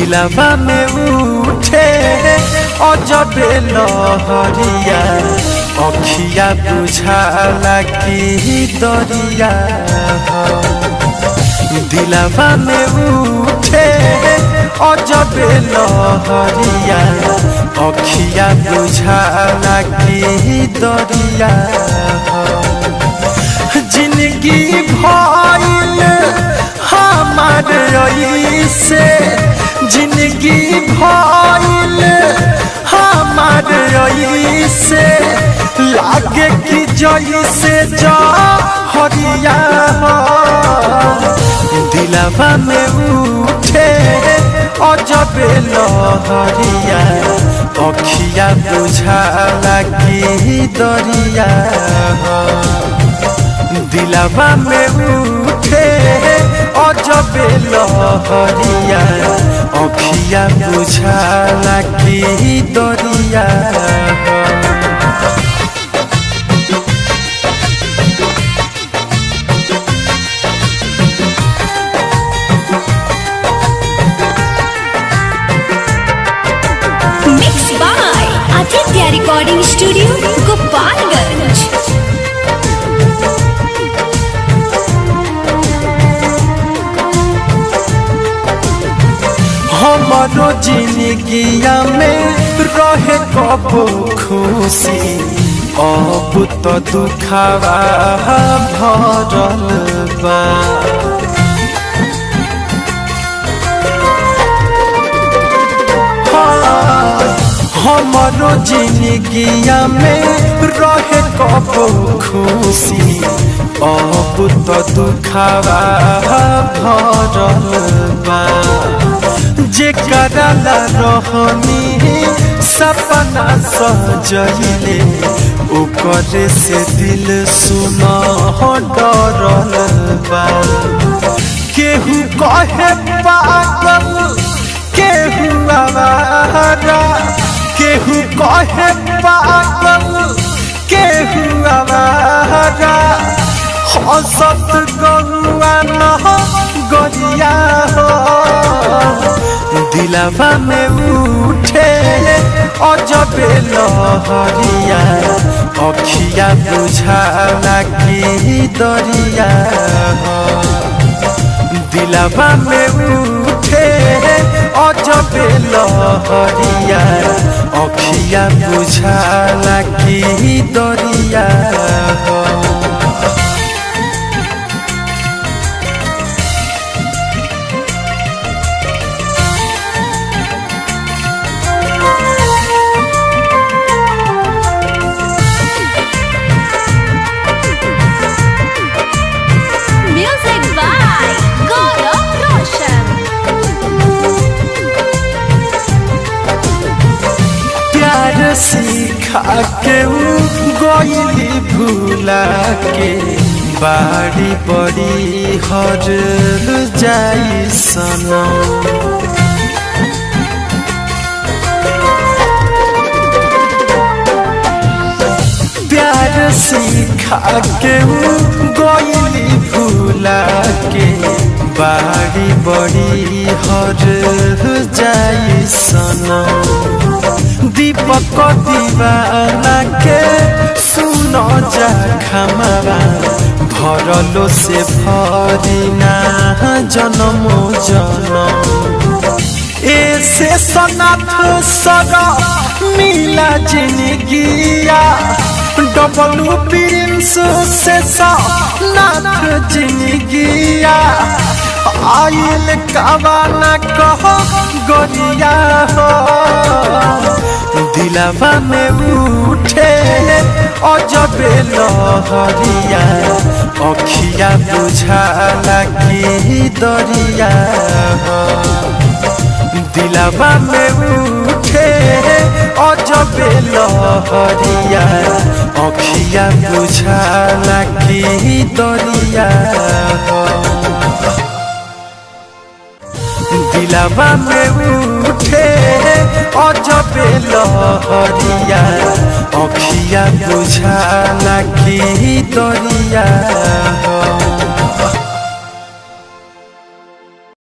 दिलवा में उठे अजबे लहरिया अखिया बुझाला कि दरिया दिलवा में उठे अजबे लहरिया अखिया बुझाला कि दरिया जिंदगी भइल हमार ऐसे जिंदगी भइल हमार ऐसे लागे कि जैसे जहरिया दिलवा में उठे अजबे लहरिया अखिया बुझाला कि दरिया दिलवा में उठे अजबे लहरिया अखिया बुझाला कि दरिया Mixed by Aditya Recording Studio, Gopalganj. हमारो जिंदगिया में रहे कबो खुशी अब तो दुखावा भरल बा हमारो जिंदगिया में रहे कबो खुशी अब तो दुखावा भरल बा जेकरा रहनी सपना सजले ओकरे से दिल सुना डरल बा केहू कहे पागल केहू आवारा केहू कहे पागल केहू आवारा हंसत गौआ न गरिया हो दिलवा में उठे अजबे लहरिया अखिया बुझाला कि दरिया दिलवा में उठे अजबे लहरिया अखिया बुझाला कि दरिया Music by Gaurav Roshan. प्यार सिखा के गईली भूला के बाड़ी बड़ी हर जाई सनम प्यार सिखा के गईली भूला के बाड़ी बड़ी हर जाई सनम दीपक दीवाना के सुनो जा खमरा भरलो से भरिना जन्म जन्म ऐसे सनाथ सगा मिला जिंदगिया डबलू प्रिंस से सनाथ जिंदगिया आइल कावाना कहो गरिया हो दिलवा में उठे अजबे लहरिया अखिया बुझाला कि दरिया दिलवा में उठे अजबे लहरिया अखिया बुझाला कि दरिया दिलवा में उठे अजबे लहरिया अखिया बुझाला कि दरिया।